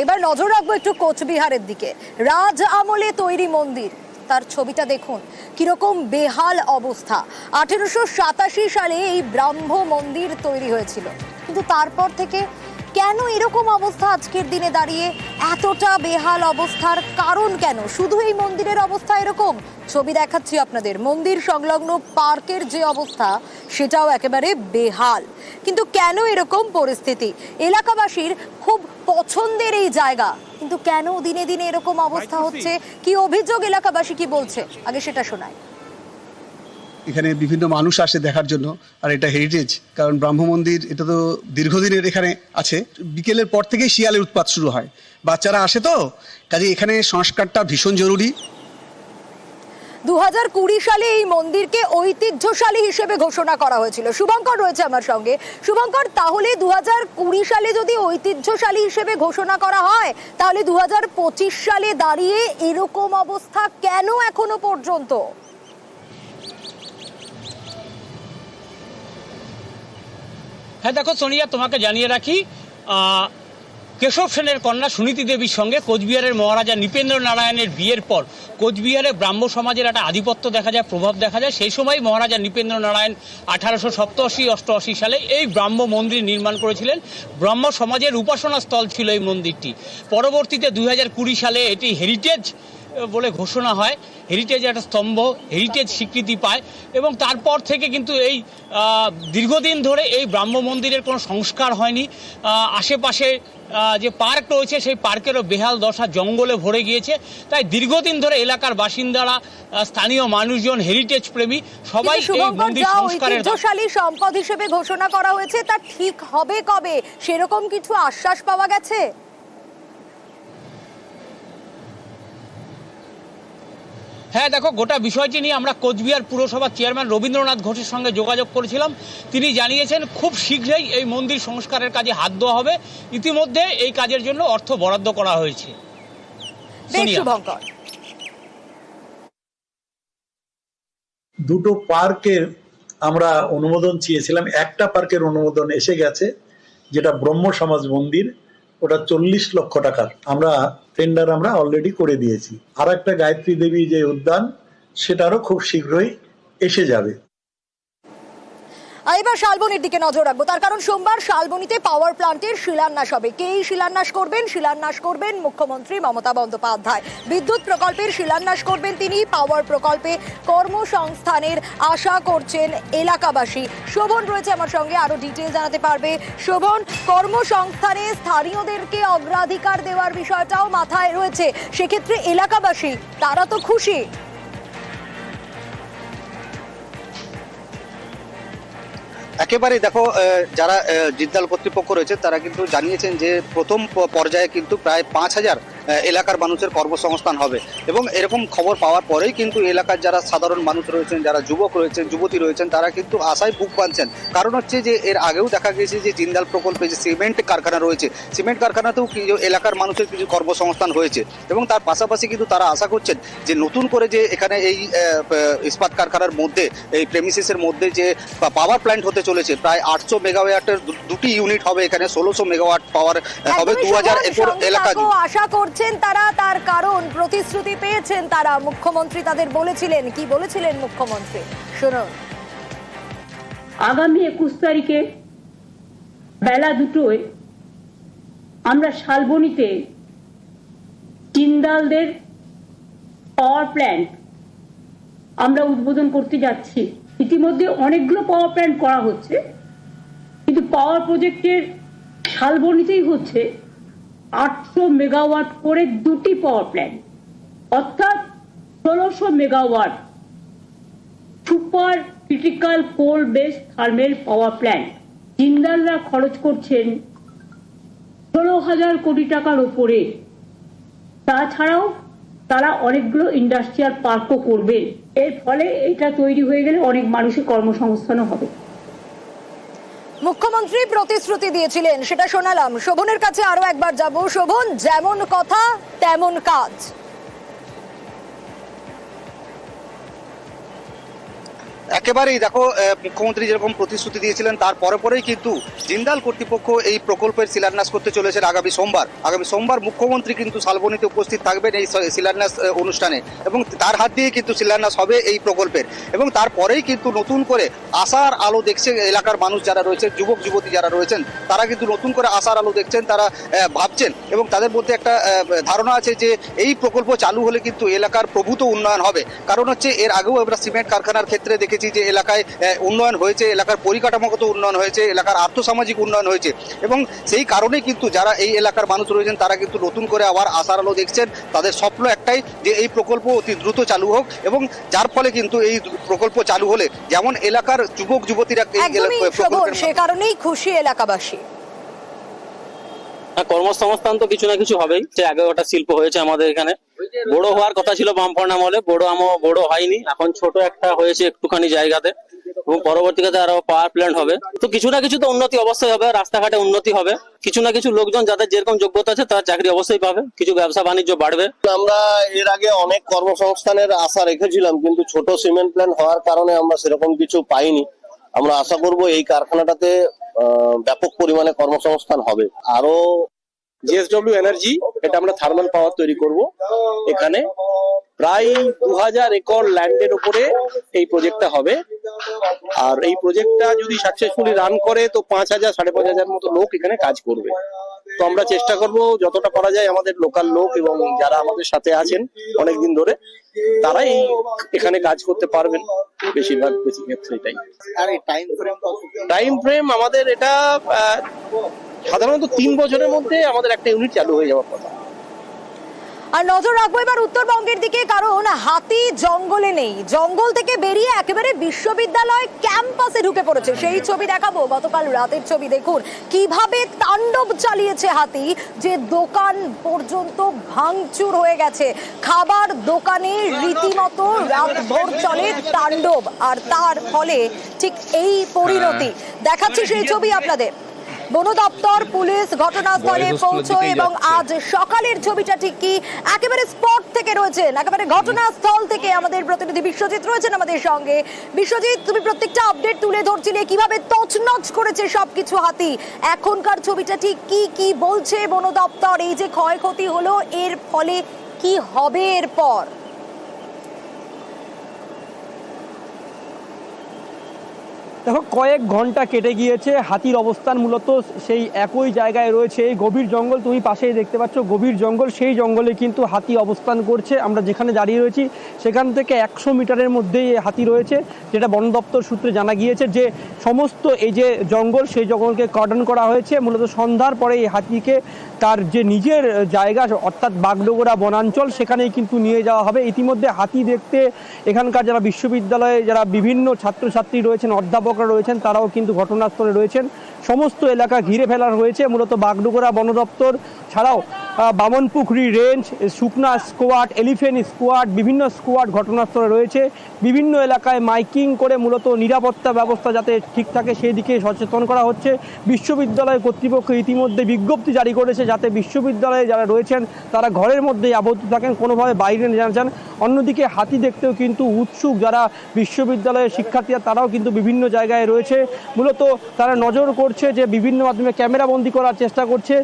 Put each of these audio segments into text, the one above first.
এবার নজর রাখবো একটু কোচবিহারের দিকে। রাজ আমলে তৈরি মন্দির, তার ছবিটা দেখুন কিরকম বেহাল অবস্থা। 1887 সালে এই ব্রাহ্ম মন্দির তৈরি হয়েছিল, কিন্তু তারপর থেকে কেন এরকম অবস্থা আজকের দিনে দাঁড়িয়ে? এতটা বেহাল অবস্থার কারণ কেন? শুধু এই মন্দিরের অবস্থা এরকম? ছবি দেখাচ্ছি আপনাদের। মন্দির সংলগ্ন পার্কের যে অবস্থা সেটাও একেবারে বেহাল। কিন্তু কেন এরকম পরিস্থিতি? এলাকাবাসীর খুব পছন্দের এই জায়গা, কিন্তু কেন দিনে দিনে এরকম অবস্থা হচ্ছে? কি অভিযোগ, এলাকাবাসী কি বলছে, আগে সেটা শোনায়। এখানে বিভিন্ন মানুষ আসে দেখার জন্য, আর এটা হেরিটেজ, কারণ ব্রাহ্ম মন্দির এটা তো দীর্ঘদিনের এখানে আছে। বিকেলের পর থেকেই শিয়ালের উৎপাত শুরু হয়, বাচ্চারা আসে তো, কাজে এখানে সংস্কারটা ভীষণ জরুরি। 2020 সালে এই মন্দিরকে ঐতিহ্যশালী হিসেবে ঘোষণা করা হয়েছিল। শুভঙ্কর রয়েছে আমার সঙ্গে। শুভঙ্কর, তাহলে 2020 সালে যদি ঐতিহ্যশালী হিসেবে ঘোষণা করা হয়, তাহলে 2025 সালে দাঁড়িয়ে এরকম অবস্থা কেন এখনো পর্যন্ত? হ্যাঁ দেখো সোনিয়া, তোমাকে জানিয়ে রাখি, কেশব সেনের কন্যা সুনীতি দেবীর সঙ্গে কোচবিহারের মহারাজা নৃপেন্দ্র নারায়ণের বিয়ের পর কোচবিহারে ব্রাহ্ম সমাজের একটা আধিপত্য দেখা যায়, প্রভাব দেখা যায়। সেই সময় মহারাজা নৃপেন্দ্র নারায়ণ 1887-88 সালে এই ব্রাহ্ম মন্দির নির্মাণ করেছিলেন। ব্রাহ্ম সমাজের উপাসনা স্থল ছিল এই মন্দিরটি। পরবর্তীতে 2020 সালে এটি হেরিটেজ বলে ঘোষণা হয়, হেরিটেজ একটা স্তম্ভ, হেরিটেজ স্বীকৃতি পায়। এবং তারপর থেকে কিন্তু এই দীর্ঘদিন ধরে এই ব্রাহ্ম মন্দিরের কোনো সংস্কার হয়নি। আশেপাশে যে পার্ক রয়েছে সেই পার্কেরও বেহাল দশা, জঙ্গলে ভরে গিয়েছে। তাই দীর্ঘদিন ধরে এলাকার বাসিন্দারা, স্থানীয় মানুষজন, হেরিটেজ প্রেমী সবাই এই মন্দির সংস্কারের ঐতিহ্যশালী সম্পদ হিসেবে ঘোষণা করা হয়েছে, তা ঠিক হবে কবে? সেরকম কিছু আশ্বাস পাওয়া গেছে? হ্যাঁ দেখো, গোটা বিষয়টি নিয়ে আমরা কোচবিহার পুরসভার চেয়ারম্যান রবীন্দ্রনাথ ঘোষের সঙ্গে যোগাযোগ করেছিলাম। তিনি জানিয়েছেন খুব শীঘ্রই এই মন্দির সংস্কারের কাজে হাত দেওয়া হবে। ইতিমধ্যে এই কাজের জন্য অর্থ বরাদ্দ করা হয়েছে। দুটো পার্কের আমরা অনুমোদন চেয়েছিলাম, একটা পার্কের অনুমোদন এসে গেছে, যেটা ব্রহ্ম সমাজ মন্দির, ওটা 40 লক্ষ টাকার আমরা টেন্ডার অলরেডি করে দিয়েছি। আর একটা গায়ত্রী দেবী যে উদ্যান, সেটারও খুব শীঘ্রই এসে যাবে। এবার শালবনির দিকে নজর রাখবো, তার কারণ সোমবার শালবনিতে পাওয়ার প্লান্টের শিলান্যাস হবে। কে এই শিলান্যাস করবেন? শিলান্যাস করবেন মুখ্যমন্ত্রী মমতা বন্দ্যোপাধ্যায়। বিদ্যুৎ প্রকল্পের শিলান্যাস করবেন তিনি। পাওয়ার প্রকল্পে কর্মসংস্থানের আশা করছেন এলাকাবাসী। শোভন রয়েছে আমার সঙ্গে, আরো ডিটেইল জানাতে পারবে। শোভন, কর্মসংস্থানে স্থানীয়দেরকে অগ্রাধিকার দেওয়ার বিষয়টাও মাথায় রয়েছে, সেক্ষেত্রে এলাকাবাসী তারা তো খুশি। একেবারে দেখো, যারা জিন্দাল কর্তৃপক্ষ রয়েছে তারা কিন্তু জানিয়েছেন যে প্রথম পর্যায়ে কিন্তু প্রায় 5000 এলাকার মানুষের কর্মসংস্থান হবে। এবং এরকম খবর পাওয়ার পরেই কিন্তু এলাকার যারা সাধারণ মানুষ রয়েছেন, যারা যুবক রয়েছেন, যুবতী রয়েছেন, তারা কিন্তু আশায় বুক বাঁধছেন। কারণ হচ্ছে যে এর আগেও দেখা গেছে যে জিন্দাল প্রকল্পে যে সিমেন্ট কারখানা রয়েছে, সিমেন্ট কারখানাতেও এলাকার মানুষের কিছু কর্মসংস্থান হয়েছে। এবং তার পাশাপাশি কিন্তু তারা আশা করছেন যে নতুন করে যে এখানে এই ইস্পাত কারখানার মধ্যে, এই প্রেমিসিসের মধ্যে যে পাওয়ার প্ল্যান্ট হতে চলেছে, প্রায় 800 মেগাওয়াটের দুটি ইউনিট হবে এখানে, 1600 মেগাওয়াট পাওয়ার হবে 2000 একর এলাকা। আশা করছেন তারা, তার কারণ প্রতিশ্রুতি পেয়েছেন তারা। মুখ্যমন্ত্রী তাদের বলেছিলেন, কি বলেছিলেন মুখ্যমন্ত্রী শুনুন। আগামী 21 তারিখে বেলা 2টায় আমরা শালবনিতে জিন্দালদের পাওয়ার প্ল্যান্ট আমরা উদ্বোধন করতে যাচ্ছি। ইতিমধ্যে অনেকগুলো পাওয়ার প্ল্যান্ট করা হচ্ছে, কিন্তু পাওয়ার প্রজেক্টের শালবনিতেই হচ্ছে 800 মেগাওয়াট করে দুটি পাওয়ার প্ল্যান্ট, অর্থাৎ 1600 মেগাওয়াট সুপার ক্রিটিক্যাল কোল বেস থার্মেল পাওয়ার প্ল্যান্ট। জিন্দালরা খরচ করছেন 16,000 কোটি টাকার উপরে। তাছাড়াও তারা অনেকগুলো ইন্ডাস্ট্রিয়াল পার্কও করবে। এর ফলে এটা তৈরি হয়ে গেলে অনেক মানুষের কর্মসংস্থানও হবে। মুখ্যমন্ত্রী প্রতিশ্রুতি দিয়েছিলেন, সেটা শোনালাম। শোভনের কাছে আরো একবার যাব। শোভন, যেমন কথা তেমন কাজ। একেবারেই দেখো মুখ্যমন্ত্রী যেরকম প্রতিশ্রুতি দিয়েছিলেন তার পরেই কিন্তু জিন্দাল কর্তৃপক্ষ এই প্রকল্পের শিলান্যাস করতে চলেছেন আগামী সোমবার মুখ্যমন্ত্রী কিন্তু শালবনীতে উপস্থিত থাকবেন এই শিলান্যাস অনুষ্ঠানে এবং তার হাত দিয়ে কিন্তু শিলান্যাস হবে এই প্রকল্পের এবং তারপরেই কিন্তু নতুন করে আশার আলো দেখছে এলাকার মানুষ যারা রয়েছে, যুবক যুবতী যারা রয়েছেন তারা কিন্তু নতুন করে আশার আলো দেখছেন, তারা ভাবছেন এবং তাদের মধ্যে একটা ধারণা আছে যে এই প্রকল্প চালু হলে কিন্তু এলাকার প্রভূত উন্নয়ন হবে। কারণ হচ্ছে এর আগেও আমরা সিমেন্ট কারখানার ক্ষেত্রে দেখেছি যে এলাকায় উন্নয়ন হয়েছে, এলাকার পরিকাঠামোগত উন্নয়ন হয়েছে, এলাকার আর্থসামাজিক উন্নয়ন হয়েছে এবং সেই কারণেই কিন্তু যারা এই এলাকার মানুষ রয়েছেন তারা কিন্তু নতুন করে আবার আশার আলো দেখছেন। তাদের স্বপ্ন একটাই যে এই প্রকল্প অতি দ্রুত চালু হোক এবং যার ফলে কিন্তু এই প্রকল্প চালু হলে যেমন এলাকার যুবক যুবতীরা সে কারণেই খুশি এলাকাবাসী। কর্মসংস্থান তো কিছু না কিছু হবেই। যে আগে ওটা শিল্প হয়েছে আমাদের এখানে, বড় হওয়ার কথা ছিল বামফ্রন্ট আমলে, বড় হয়নি, এখন ছোট একটা হয়েছে একটুখানি জায়গাতে এবং পরবর্তীতে আরো পাওয়ার প্ল্যান্ট হবে। তো কিছু না কিছু তো উন্নতি অবশ্যই হবে, রাস্তাঘাটে উন্নতি হবে, কিছু না কিছু লোকজন যাদের যেরকম যোগ্যতা আছে তারা চাকরি অবশ্যই পাবে, কিছু ব্যবসা বাণিজ্য বাড়বে। আমরা এর আগে অনেক কর্মসংস্থানের আশা রেখেছিলাম, কিন্তু ছোট সিমেন্ট প্ল্যান্ট হওয়ার কারণে আমরা সেরকম কিছু পাইনি। আমরা আশা করব এই কারখানাটাতে ব্যাপক পরিমাণে কর্মসংস্থান হবে। আরো জেএসডব্লিউ এনার্জি, এটা আমরা থার্মাল পাওয়ার তৈরি করব। এখানে প্রায় 2000 একর ল্যান্ডের উপরে এই প্রজেক্টটা হবে আর এই প্রজেক্টটা যদি সাকসেসফুলি রান করে তো 5000 5,500 মতো লোক এখানে কাজ করবে। তো আমরা চেষ্টা করব যতটা পারা যায় আমাদের লোকাল লোক এবং যারা আমাদের সাথে আছেন অনেকদিন ধরে তারাই এখানে কাজ করতে পারবেন বেশি ক্ষেত্রে। এটাই। আর এই টাইম ফ্রেম আমাদের এটা সাধারণত 3 বছরের মধ্যে আমাদের একটা ইউনিট চালু হয়ে যাওয়ার কথা। আর নজর রাখবো এবার উত্তরবঙ্গের দিকে, কারণ হাতি জঙ্গলে নেই, জঙ্গল থেকে বেরিয়ে একেবারে বিশ্ববিদ্যালয় ক্যাম্পাসে ঢুকে পড়েছে। সেই ছবি দেখাবো, গতকাল রাতের ছবি দেখুন কিভাবে তাণ্ডব চালিয়েছে হাতি, যে দোকান পর্যন্ত ভাঙচুর হয়ে গেছে, খাবার দোকানে রীতিমতো রাতভর চলে তাণ্ডব আর তার ফলে ঠিক এই পরিণতি। দেখাচ্ছি সেই ছবি আপনাদের। বন দপ্তর, পুলিশ ঘটনাস্থলে পৌঁছয় এবং আজ সকালের ছবিটা ঠিক কি একেবারে স্পট থেকে রয়েছেন, একেবারে ঘটনাস্থল থেকে আমাদের প্রতিনিধি বিশ্বজিৎ রয়েছেন আমাদের সঙ্গে। বিশ্বজিৎ, তুমি প্রত্যেকটা আপডেট তুলে ধরছিলে কিভাবে তছনছ করেছে সবকিছু হাতি। এখনকার ছবিটা ঠিক কি বলছে বন দপ্তর, এই যে ক্ষয়ক্ষতি হলো এর ফলে কি হবে এরপর? দেখো, কয়েক ঘন্টা কেটে গিয়েছে, হাতির অবস্থান মূলত সেই একই জায়গায় রয়েছে। এই গভীর জঙ্গল তুমি পাশেই দেখতে পাচ্ছ, গভীর জঙ্গল, সেই জঙ্গলে কিন্তু হাতি অবস্থান করছে। আমরা যেখানে দাঁড়িয়ে রয়েছি সেখান থেকে 100 মিটারের মধ্যেই হাতি রয়েছে, যেটা বন দপ্তর সূত্রে জানা গিয়েছে যে সমস্ত এই যে জঙ্গল, সেই জঙ্গলকে কর্ডন করা হয়েছে। মূলত সন্ধ্যার পরে এই হাতিকে তার যে নিজের জায়গা অর্থাৎ বাগডোগরা বনাঞ্চল সেখানেই কিন্তু নিয়ে যাওয়া হবে। ইতিমধ্যে হাতি দেখতে এখানকার যারা বিশ্ববিদ্যালয়ে যারা বিভিন্ন ছাত্রছাত্রী রয়েছেন, অধ্যাপকরা রয়েছেন, তারাও কিন্তু ঘটনাস্থলে রয়েছেন। সমস্ত এলাকা ঘিরে ফেলা হয়েছে। মূলত বাগডোগরা বন দপ্তর ছাড়াও বামনপুকুরি রেঞ্জ, শুকনা স্কোয়াড, এলিফেন্ট স্কোয়াড, বিভিন্ন স্কোয়াড ঘটনাস্থলে রয়েছে। বিভিন্ন এলাকায় মাইকিং করে মূলত নিরাপত্তা ব্যবস্থা যাতে ঠিক থাকে সেই দিকে সচেতন করা হচ্ছে। বিশ্ববিদ্যালয় কর্তৃপক্ষ ইতিমধ্যে বিজ্ঞপ্তি জারি করেছে যাতে বিশ্ববিদ্যালয়ে যারা রয়েছেন তারা ঘরের মধ্যেই আবদ্ধ থাকেন, কোনোভাবে বাইরে না যান। অন্যদিকে হাতি দেখতেও কিন্তু উৎসুক যারা বিশ্ববিদ্যালয়ের শিক্ষার্থীরা, তারাও কিন্তু বিভিন্ন জায়গায় রয়েছে। মূলত তারা নজর করছে যে বিভিন্ন মাধ্যমে ক্যামেরাবন্দি করার চেষ্টা করছে।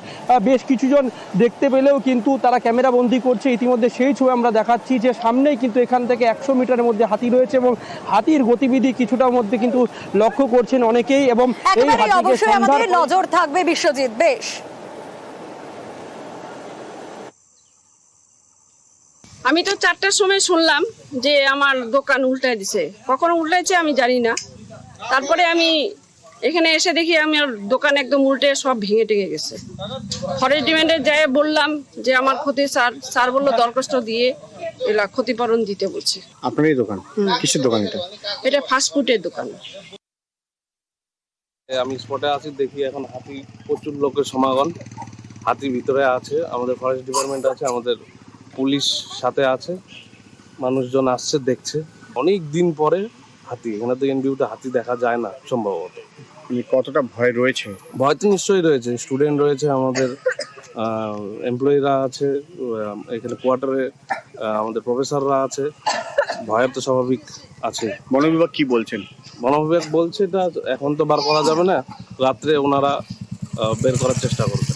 বেশ কিছুজন দেখতে পেলেও কিন্তু তারা ক্যামেরাবন্দি করছে। ইতিমধ্যে সেই ছবি আমরা দেখাচ্ছি যে সামনেই কিন্তু এখান থেকে 100 মিটারের মধ্যে হাতি রয়েছে এবং হাতির গতিবিধি কিছুটার মধ্যে কিন্তু লক্ষ্য করছেন অনেকেই এবং এই অবশ্যই আমাদের নজর থাকবে। বিশ্বজিৎ, বেশ। আমি তো 4টার সময় শুনলাম যে আমার দোকান উল্টায় দিছে, কখনো উল্টাইছে আমি জানি না। তারপরে আমি এখানে এসে দেখি আমার দোকান একদম উল্টে সব ভেঙে টেঙে গেছে। ফরেস্ট ডিপার্টমেন্টে যাই বললাম যে আমার ক্ষতি, স্যার বললো দরখাস্ত দিয়ে এলা ক্ষতিপূরণ দিতে বলছে। আপনার এই দোকান কিসের দোকান? এটা ফাস্টফুডের দোকান। আমি স্পটে আছি, দেখি এখন হাতি, প্রচুর লোকের সমাগম, হাতি ভিতরে আছে, আমাদের ফরেস্ট ডিপার্টমেন্ট আছে, আমাদের পুলিশ সাথে আছে, মানুষজন আসছে দেখছে। অনেক দিন পরে হাতি, এখানে তো এনবিউতে হাতি দেখা যায় না সম্ভবত। কতটা ভয় রয়েছে? ভয় তো নিশ্চয়ই রয়েছে, স্টুডেন্ট রয়েছে, আমাদের এমপ্লয়িরা আছে, এখানে কোয়ার্টারে আমাদের প্রফেসররা আছে, ভয়ের তো স্বাভাবিক আছে। বন বিভাগ কি বলছেন? বন বিভাগ বলছে এটা এখন তো বার করা যাবে না, রাত্রে ওনারা বের করার চেষ্টা করবে।